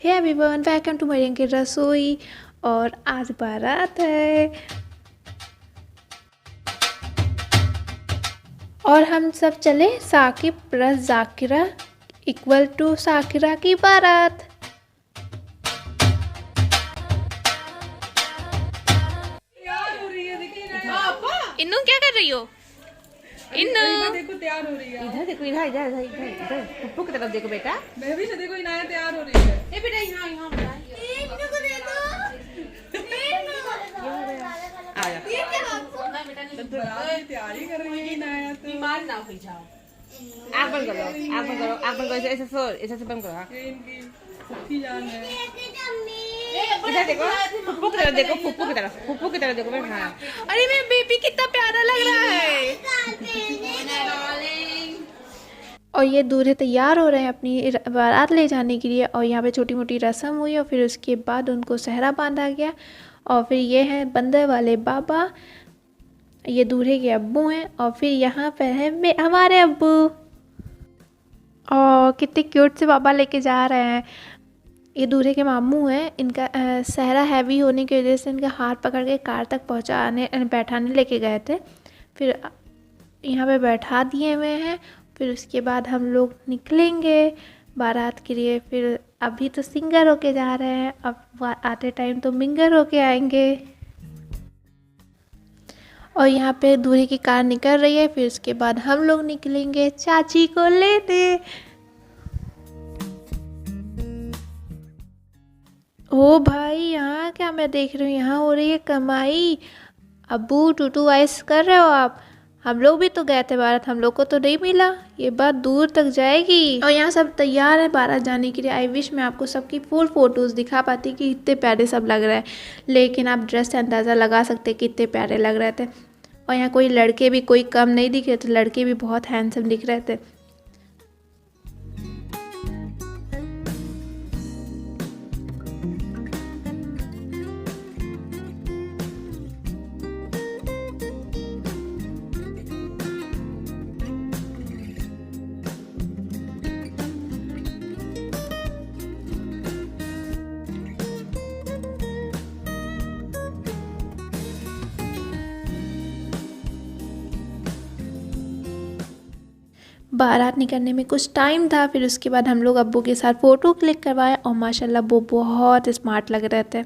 Hey everyone, welcome to Maryam की रसोई। और आज बारात है और हम सब चले Saqib plus Zakira equal to साकिरा की बारात। इन्नू क्या कर रही हो? इन्नू देखो तैयार हो रही है। इधर देखो, इधर इधर इधर इधर पप्पू की तरफ देखो बेटा। मैं भी से देखो इनाया तैयार हो रही है। ए बेटा यहाँ यहाँ आ जा। बारात की तैयारी कर रही है इनाया तो। बीमार ना हो जाओ। आँख बंद करो, आँख बंद करो, आँख बंद करो, ऐसे ऐसे बंद करो। ये इनकी फूफी जान है। इधर देखो, पप्पू की तरफ देखो, पप्पू की तरफ, पप्पू की तरफ देखो बेटा। हाँ। अरे मेरा बेबी कितना प्यारा लग रहा है। और ये दूल्हे तैयार हो रहे हैं अपनी बारात ले जाने के लिए। और यहाँ पे छोटी मोटी रस्म हुई और फिर उसके बाद उनको सहरा बांधा गया। और फिर ये हैं बंदर वाले बाबा, ये दूल्हे के अब्बू हैं। और फिर यहाँ पर है हमारे अब्बू। और कितने क्यूट से बाबा लेके जा रहे हैं। ये दूल्हे के मामू हैं। इनका सहरा हैवी होने की वजह से इनका हाथ पकड़ के कार तक बैठाने लेके गए थे। फिर यहाँ पे बैठा दिए हुए हैं। फिर उसके बाद हम लोग निकलेंगे बारात के लिए। फिर अभी तो सिंगर होके जा रहे हैं, अब आते टाइम तो मिंगर होके आएंगे। और यहाँ पे दूल्हे की कार निकल रही है। फिर उसके बाद हम लोग निकलेंगे चाची को लेने। ओ भाई, यहाँ क्या मैं देख रही हूँ, यहाँ हो रही है कमाई। अब्बू टूटू आइस कर रहे हो आप? हम लोग भी तो गए थे बारात, हम लोग को तो नहीं मिला। ये बात दूर तक जाएगी। और यहाँ सब तैयार है बारात जाने के लिए। आई विश मैं आपको सबकी फुल फोटोज़ दिखा पाती कि इतने प्यारे सब लग रहे हैं, लेकिन आप ड्रेस से अंदाज़ा लगा सकते कि इतने प्यारे लग रहे थे। और यहाँ कोई लड़के भी कोई कम नहीं दिख रहे थे, लड़के भी बहुत हैंडसम दिख रहे थे। बारात निकलने में कुछ टाइम था। फिर उसके बाद हम लोग अब्बू के साथ फ़ोटो क्लिक करवाए और माशाल्लाह वो बहुत स्मार्ट लग रहे थे।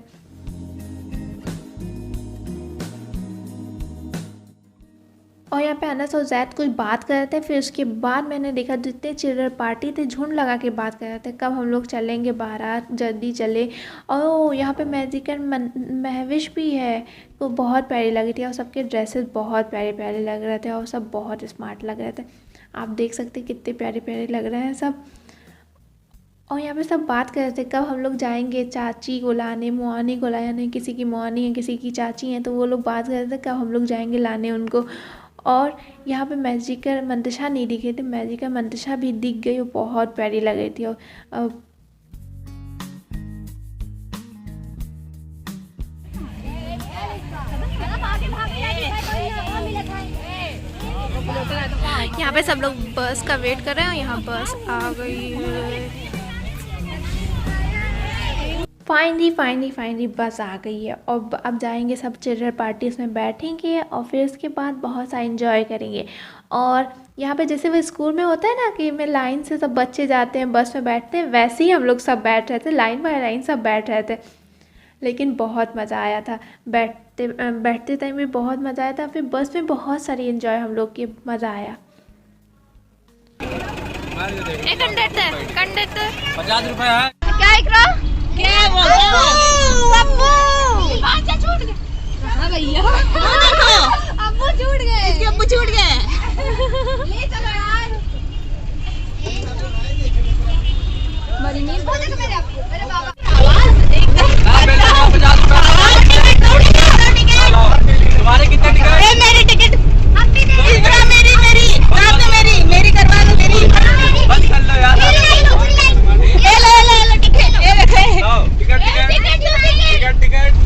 और यहाँ पे अनस और जैद कुछ बात कर रहे थे। फिर उसके बाद मैंने देखा जितने चिल्ड्रन पार्टी थे झुंड लगा के बात कर रहे थे कब हम लोग चलेंगे बारात, जल्दी चले। और यहाँ पे मैजिकल महविश भी है, वो बहुत प्यारी लगी थी। और सबके ड्रेसेस बहुत प्यारे प्यारे लग रहे थे और सब बहुत स्मार्ट लग रहे थे। आप देख सकते कितने प्यारे प्यारे लग रहे हैं सब। और यहाँ पे सब बात कर रहे थे कब हम लोग जाएंगे चाची को लाने, मुआनी को लाने। किसी की मुआनी है, किसी की चाची है, तो वो लोग बात कर रहे थे कब हम लोग जाएंगे लाने उनको। और यहाँ पे मैजिकल मंतशा नहीं दिखे थे, मैजिकल मंतशा भी दिख गई, वो बहुत प्यारी लग रही थी। और यहाँ पे सब लोग बस का वेट कर रहे हैं। यहाँ बस आ गई है। फाइनली बस आ गई है। और अब जाएंगे सब चिल्ड्रन पार्टी में बैठेंगे और फिर उसके बाद बहुत सा एंजॉय करेंगे। और यहाँ पे जैसे वो स्कूल में होता है ना कि में लाइन से सब बच्चे जाते हैं बस में बैठते हैं, वैसे ही हम लोग सब बैठ रहे थे, लाइन बाय लाइन सब बैठ रहे थे। लेकिन बहुत मज़ा आया था, बैठते टाइम भी बहुत मज़ा आया था। फिर बस में बहुत सारी एंजॉय हम लोग की, मज़ा आया। कंडक्टर 50 रुपए है। क्या इकरा? क्या बोल रहे हो? अब्बू बाजा छूट गए। हां भैया, अब्बू छूट गए, इसके अब्बू छूट गए। ले चलो यार, बड़ी नींद हो जाएगा मेरे आपको, मेरे बाबा तुम्हारे कितने टिकट? मेरी टिकट मेरी करवा दो, मेरी बंद कर लो यार। ले टिकट, ये रखे टिकट।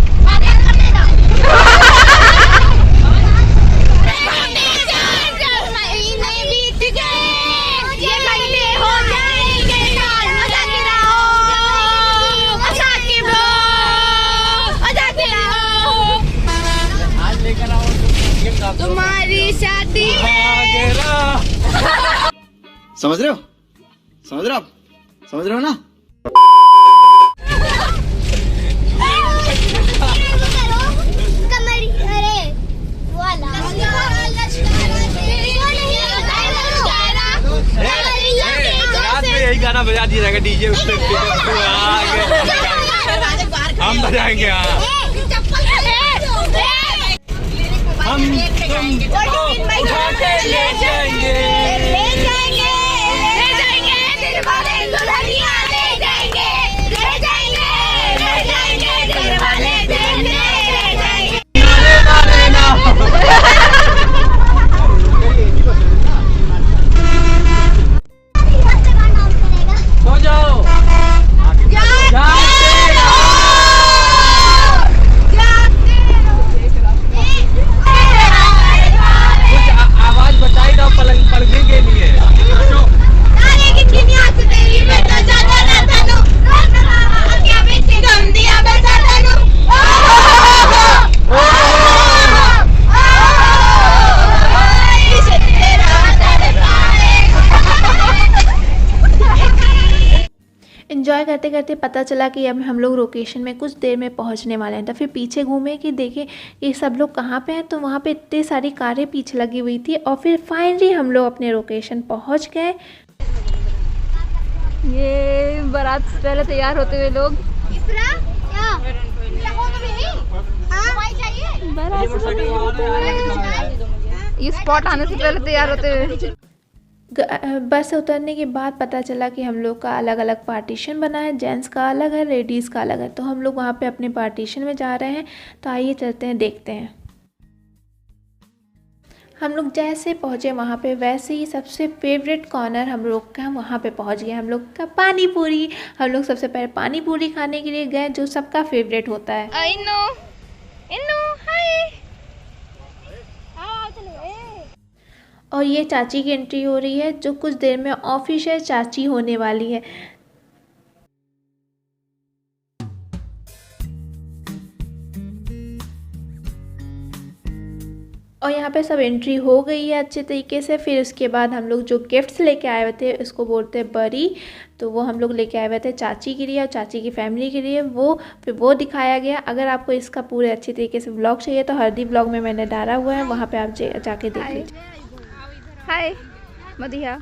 समझ रहे हो? समझ रहे हो आप? समझ रहे हो ना? यही गाना बजा दिया जाएगा डीजे उस पे हम बजाएंगे। हम उठा के ले जाएंगे एंजॉय करते करते पता चला कि अब हम लोग लोकेशन में कुछ देर में पहुंचने वाले हैं। तो फिर पीछे घूमे कि देखें ये सब लोग कहाँ पे हैं, तो वहाँ पे इतनी सारी कारें पीछे लगी हुई थी और फिर फाइनली हम लोग अपने लोकेशन पहुंच गए। ये बारात से पहले तैयार होते हुए लोग ये स्पॉट आने से पहले तैयार होते हुए। बस से उतरने के बाद पता चला कि हम लोग का अलग अलग पार्टीशन बना है, जेंट्स का अलग है, लेडीज़ का अलग है। तो हम लोग वहाँ पे अपने पार्टीशन में जा रहे हैं। तो आइए चलते हैं, देखते हैं। हम लोग जैसे पहुँचे वहाँ पे वैसे ही सबसे फेवरेट कॉर्नर हम लोग का वहाँ पे पहुँच गए। हम लोग का पानी पूरी। हम लोग सबसे पहले पानी पूरी खाने के लिए गए, जो सबका फेवरेट होता है। और ये चाची की एंट्री हो रही है, जो कुछ देर में ऑफिशियल चाची होने वाली है। और यहाँ पे सब एंट्री हो गई है अच्छे तरीके से। फिर उसके बाद हम लोग जो गिफ्ट्स लेके आए हुए थे, उसको बोलते हैं बरी, तो वो हम लोग लेके आए हुए थे चाची के लिए और चाची की फैमिली के लिए। फिर वो दिखाया गया। अगर आपको इसका पूरे अच्छे तरीके से व्लॉग चाहिए तो हल्दी व्लॉग में मैंने डाला हुआ है, वहाँ पे आप जाके देख लीजिए। हाय मदिया।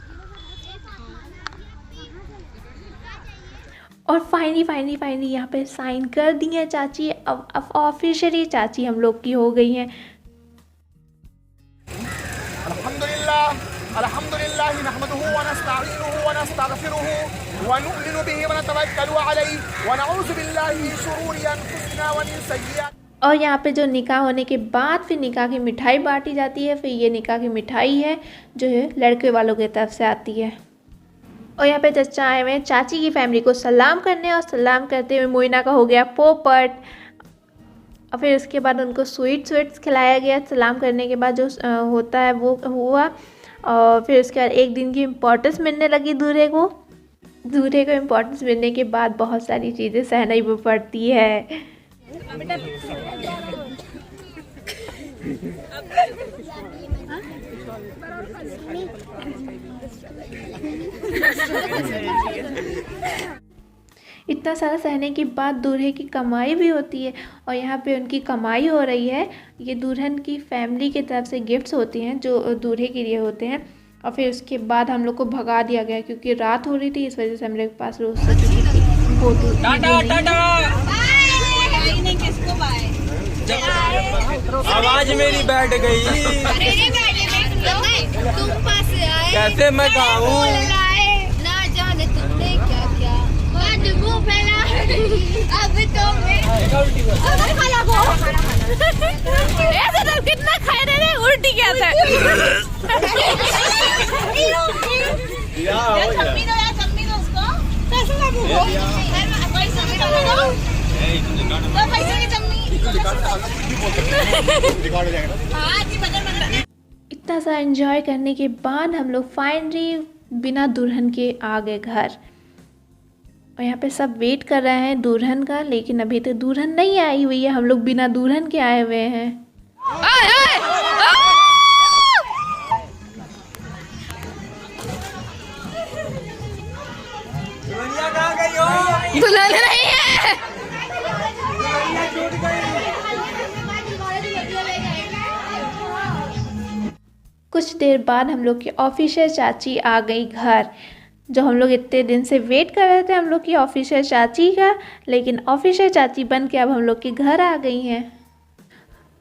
और फाइनली यहाँ पे साइन कर दिए चाची। अब ऑफिशियली चाची हम लोग की हो गई हैं। अल्हम्दुलिल्लाह नहमदुहु व नस्तईनुहुहु व नस्तगफिरुहु व नु'मिनु बिही व नतवक्कलु अलैहि व नऊज़ु बिल्लाहि मिन शुरूरि अनफुसिना व मिन सय्यिआति। और यहाँ पे जो निकाह होने के बाद फिर निकाह की मिठाई बांटी जाती है। फिर ये निकाह की मिठाई है जो है लड़के वालों की तरफ से आती है। और यहाँ पे चचा आए हुए हैं चाची की फैमिली को सलाम करने, और सलाम करते हुए मोइना का हो गया पोपट। और फिर उसके बाद उनको स्वीट्स खिलाया गया। सलाम करने के बाद जो होता है वो हुआ। और फिर उसके बाद एक दिन की इम्पोर्टेंस मिलने लगी दूल्हे को। इम्पोर्टेंस मिलने के बाद बहुत सारी चीज़ें सहना भी पड़ती है। इतना सारा सहने के बाद दूल्हे की कमाई भी होती है। और यहाँ पे उनकी कमाई हो रही है। ये दुल्हन की फैमिली की तरफ से गिफ्ट्स होती हैं जो दूल्हे के लिए होते हैं। और फिर उसके बाद हम लोग को भगा दिया गया क्योंकि रात हो रही थी, इस वजह से हम लोग के पास रोज फोटो। आवाज मेरी बैठ गई। कैसे मैं गाऊं? ना जाने तुमने क्या क्या बदबू फैला। अब तो मैं ऐसे तो कितना खाए रे, उल्टी क्या था। चम्मी दो उसको। पैसे की चम्मी। इतना सा एंजॉय करने के बाद हम लोग फाइनली बिना दुल्हन के आ गए घर। और यहाँ पे सब वेट कर रहे हैं दुल्हन का, लेकिन अभी तक दुल्हन नहीं आई हुई है। हम लोग बिना दुल्हन के आए हुए हैं। दुल्हन नहीं है। कुछ देर बाद हम लोग की ऑफिशियल चाची आ गई घर, जो हम लोग इतने दिन से वेट कर रहे थे हम लोग की ऑफिशियल चाची का, लेकिन ऑफिशियल चाची बन के अब हम लोग के घर आ गई हैं।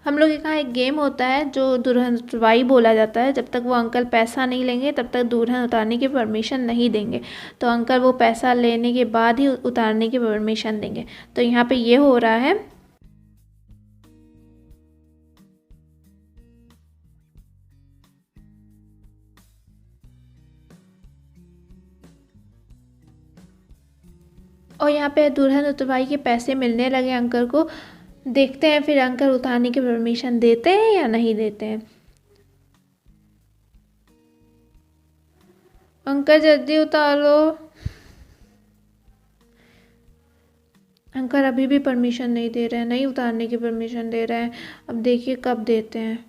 हम लोग के यहाँ एक गेम होता है जो दुल्हन उतरवाई बोला जाता है। जब तक वो अंकल पैसा नहीं लेंगे तब तक दुल्हन उतारने की परमिशन नहीं देंगे। तो अंकल वो पैसा लेने के बाद ही उतारने की परमिशन देंगे। तो यहाँ पे ये हो रहा है। और यहाँ पे दुल्हन उतरवाई के पैसे मिलने लगे अंकल को। देखते हैं फिर अंकल उतारने की परमिशन देते हैं या नहीं देते हैं। अंकल जल्दी उतारो। अंकल अभी भी परमिशन नहीं दे रहे हैं, नहीं उतारने की परमिशन दे रहे हैं। अब देखिए कब देते हैं।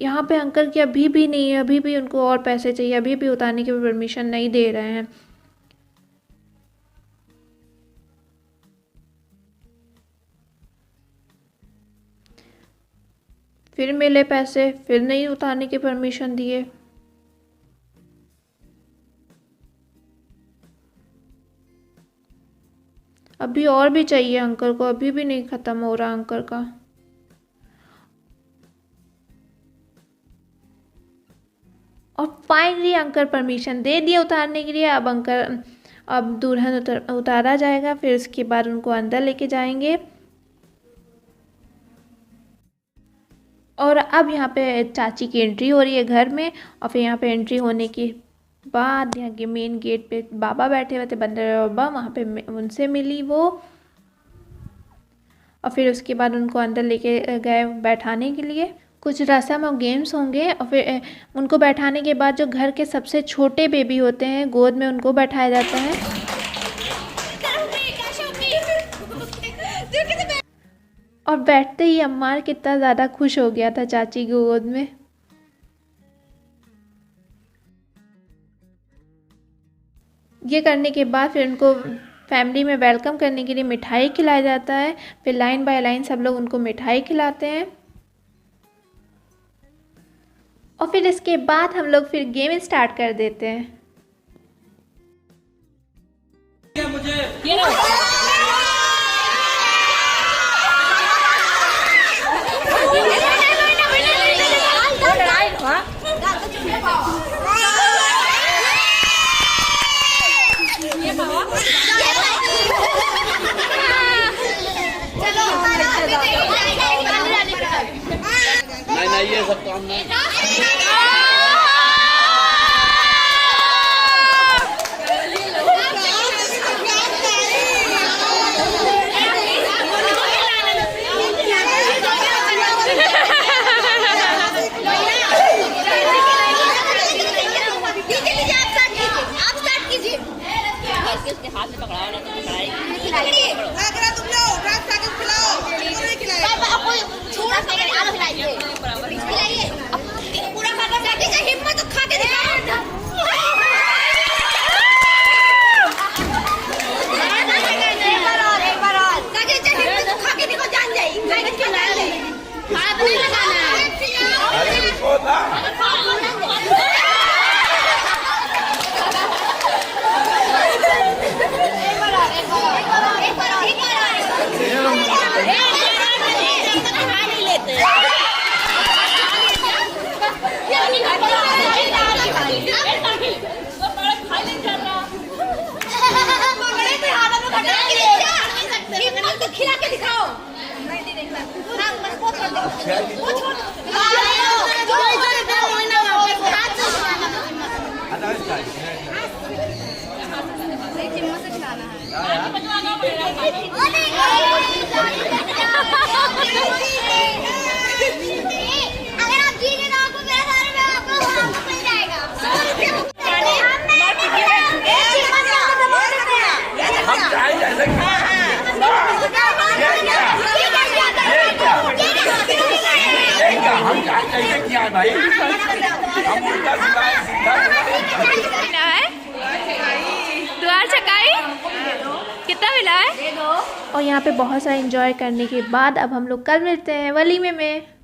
यहाँ पे अंकल की अभी भी नहीं है, अभी भी उनको और पैसे चाहिए, अभी भी उतारने की परमिशन नहीं दे रहे हैं। फिर मिले पैसे, फिर नहीं उतारने की परमिशन दिए। अभी और भी चाहिए अंकल को, अभी भी नहीं ख़त्म हो रहा अंकल का। और फाइनली अंकल परमिशन दे दिए उतारने के लिए। अब दुल्हन उतारा जाएगा, फिर उसके बाद उनको अंदर लेके जाएंगे। और अब यहाँ पे चाची की एंट्री हो रही है घर में। और फिर यहाँ पे एंट्री होने के बाद यहाँ के मेन गेट पे बाबा बैठे हुए थे, बंदर बाबा, वहाँ पे उनसे मिली वो। और फिर उसके बाद उनको अंदर लेके गए बैठाने के लिए। कुछ रस्म और गेम्स होंगे। और फिर उनको बैठाने के बाद जो घर के सबसे छोटे बेबी होते हैं गोद में, उनको बैठाया जाता है। और बैठते ही अम्मार कितना ज़्यादा खुश हो गया था चाची की गोद में। ये करने के बाद फिर उनको फैमिली में वेलकम करने के लिए मिठाई खिलाया जाता है। फिर लाइन बाय लाइन सब लोग उनको मिठाई खिलाते हैं। और फिर इसके बाद हम लोग फिर गेम स्टार्ट कर देते हैं। नहीं ये सब काम नहीं। उसके हाथ में पकड़ा ना तुम लोग छोड़ा खिलाइए पूरा खाता जाके हिम्मत खा के दिखाओ। एक बार और हिम्मत खा के देखो, जान जाएगी हाथ नहीं लगाना है। खिला के दिखाओ। अगर आप जीने ना आपको मेरे सारे में आपको वापस मिल जाएगा। हम कैसे किया है भाई? हम उल्टा दुआ 4 छकाई कितना मिला है? और यहाँ पे बहुत सारा एंजॉय करने के बाद अब हम लोग कल मिलते हैं वलीमे में।